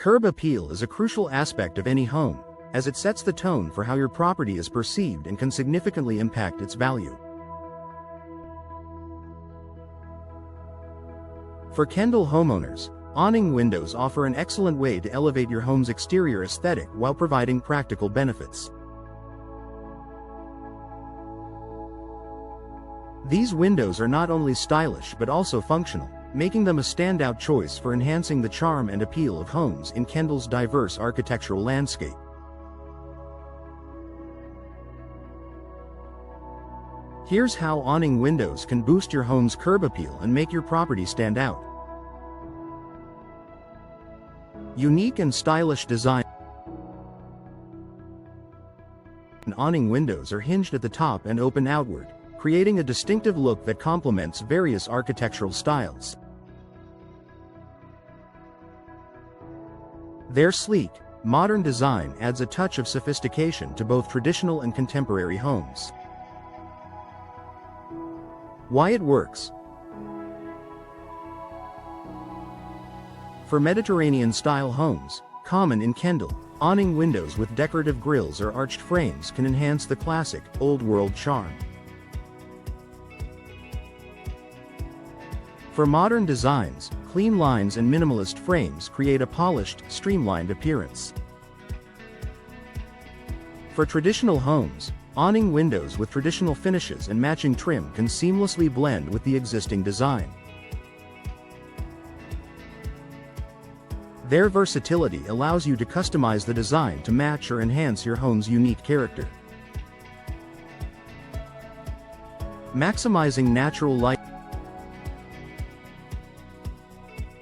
Curb appeal is a crucial aspect of any home, as it sets the tone for how your property is perceived and can significantly impact its value. For Kendall homeowners, awning windows offer an excellent way to elevate your home's exterior aesthetic while providing practical benefits. These windows are not only stylish but also functional, making them a standout choice for enhancing the charm and appeal of homes in Kendall's diverse architectural landscape. Here's how awning windows can boost your home's curb appeal and make your property stand out. Unique and stylish design. Awning windows are hinged at the top and open outward, creating a distinctive look that complements various architectural styles. Their sleek, modern design adds a touch of sophistication to both traditional and contemporary homes. Why it works. For Mediterranean-style homes, common in Kendall, awning windows with decorative grilles or arched frames can enhance the classic, old-world charm. For modern designs, clean lines and minimalist frames create a polished, streamlined appearance. For traditional homes, awning windows with traditional finishes and matching trim can seamlessly blend with the existing design. Their versatility allows you to customize the design to match or enhance your home's unique character. Maximizing natural light.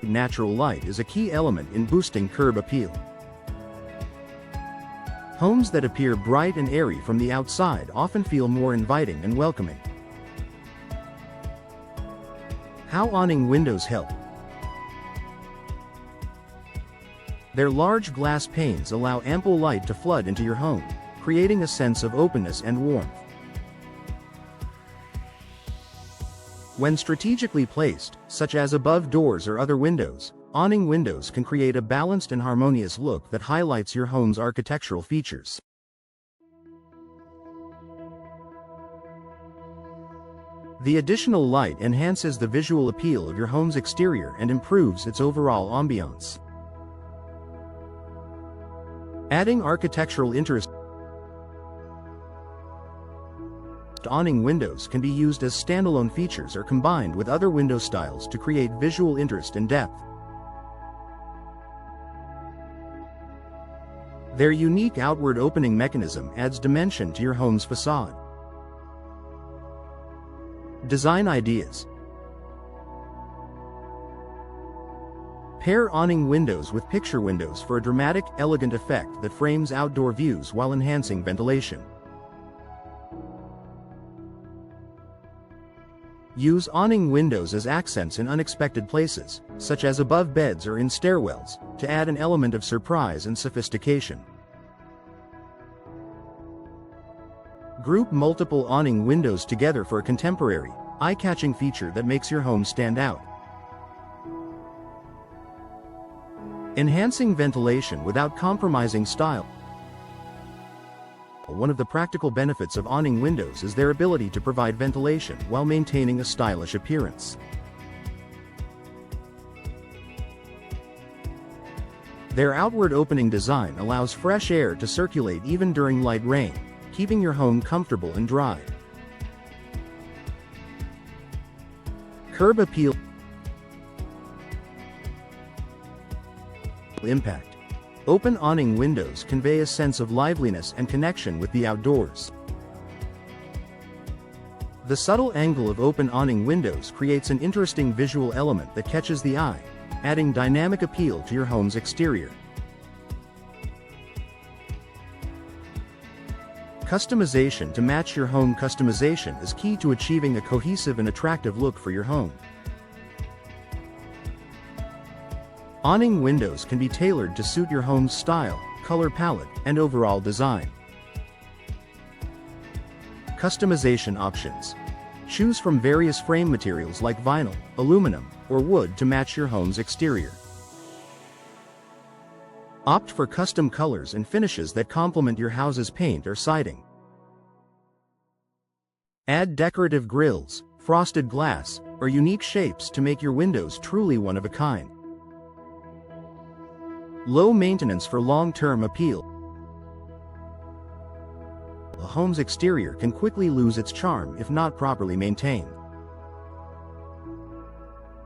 Natural light is a key element in boosting curb appeal. Homes that appear bright and airy from the outside often feel more inviting and welcoming. How awning windows help. Their large glass panes allow ample light to flood into your home, creating a sense of openness and warmth. When strategically placed, such as above doors or other windows, awning windows can create a balanced and harmonious look that highlights your home's architectural features. The additional light enhances the visual appeal of your home's exterior and improves its overall ambiance. Adding architectural interest. Awning windows can be used as standalone features or combined with other window styles to create visual interest and depth. Their unique outward opening mechanism adds dimension to your home's facade. Design ideas. Pair awning windows with picture windows for a dramatic, elegant effect that frames outdoor views while enhancing ventilation. Use awning windows as accents in unexpected places, such as above beds or in stairwells, to add an element of surprise and sophistication. Group multiple awning windows together for a contemporary, eye-catching feature that makes your home stand out. Enhancing ventilation without compromising style. One of the practical benefits of awning windows is their ability to provide ventilation while maintaining a stylish appearance. Their outward opening design allows fresh air to circulate even during light rain, keeping your home comfortable and dry. Curb appeal. Impact. Open awning windows convey a sense of liveliness and connection with the outdoors. The subtle angle of open awning windows creates an interesting visual element that catches the eye, adding dynamic appeal to your home's exterior. Customization to match your home. Customization is key to achieving a cohesive and attractive look for your home. Awning windows can be tailored to suit your home's style, color palette, and overall design. Customization options. Choose from various frame materials like vinyl, aluminum, or wood to match your home's exterior. Opt for custom colors and finishes that complement your house's paint or siding. Add decorative grills, frosted glass, or unique shapes to make your windows truly one of a kind. Low maintenance for long-term appeal. A home's exterior can quickly lose its charm if not properly maintained.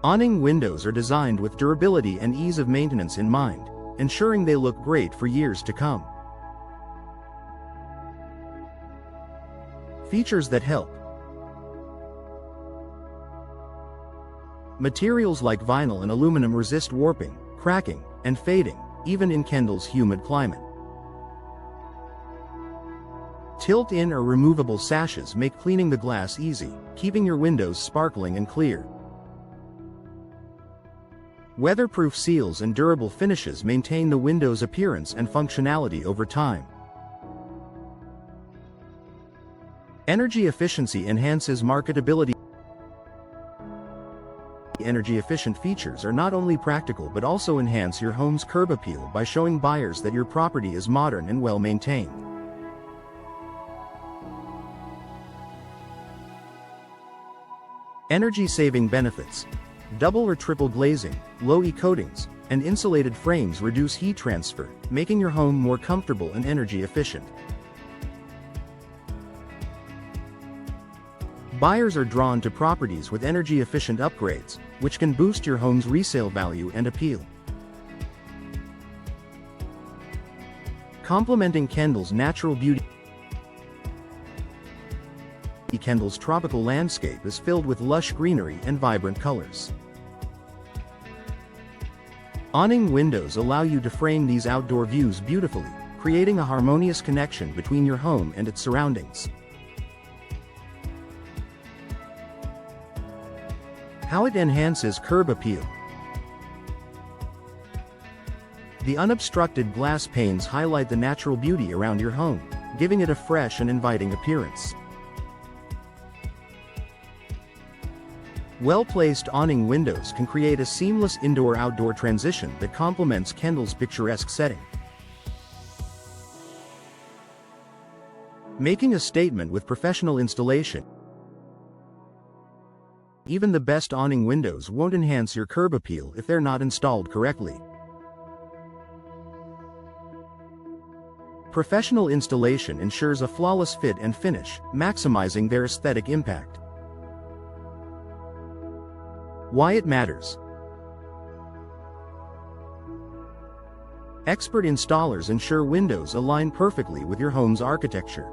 Awning windows are designed with durability and ease of maintenance in mind, ensuring they look great for years to come. Features that help. Materials like vinyl and aluminum resist warping, cracking, and fading, even in Kendall's humid climate. Tilt-in or removable sashes make cleaning the glass easy, keeping your windows sparkling and clear. Weatherproof seals and durable finishes maintain the window's appearance and functionality over time. Energy efficiency enhances marketability. Energy-efficient features are not only practical but also enhance your home's curb appeal by showing buyers that your property is modern and well-maintained. Energy-saving benefits. Double or triple glazing, low-E coatings, and insulated frames reduce heat transfer, making your home more comfortable and energy efficient. Buyers are drawn to properties with energy-efficient upgrades, which can boost your home's resale value and appeal. Complementing Kendall's natural beauty. Kendall's tropical landscape is filled with lush greenery and vibrant colors. Awning windows allow you to frame these outdoor views beautifully, creating a harmonious connection between your home and its surroundings. How it enhances curb appeal. The unobstructed glass panes highlight the natural beauty around your home, giving it a fresh and inviting appearance. Well-placed awning windows can create a seamless indoor-outdoor transition that complements Kendall's picturesque setting. Making a statement with professional installation. Even the best awning windows won't enhance your curb appeal if they're not installed correctly. Professional installation ensures a flawless fit and finish, maximizing their aesthetic impact. Why it matters. Expert installers ensure windows align perfectly with your home's architecture.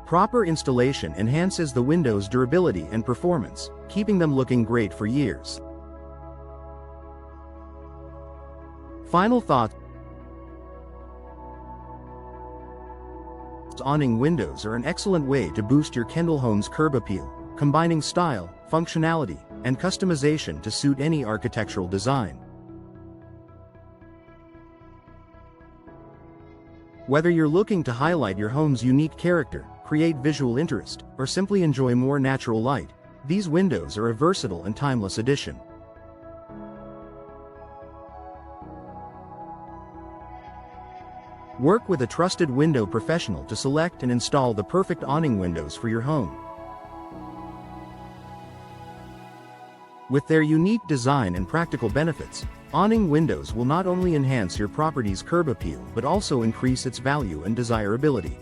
Proper installation enhances the window's durability and performance, keeping them looking great for years. Final thoughts. Awning windows are an excellent way to boost your Kendall home's curb appeal, combining style, functionality, and customization to suit any architectural design. Whether you're looking to highlight your home's unique character, create visual interest, or simply enjoy more natural light, these windows are a versatile and timeless addition. Work with a trusted window professional to select and install the perfect awning windows for your home. With their unique design and practical benefits, awning windows will not only enhance your property's curb appeal but also increase its value and desirability.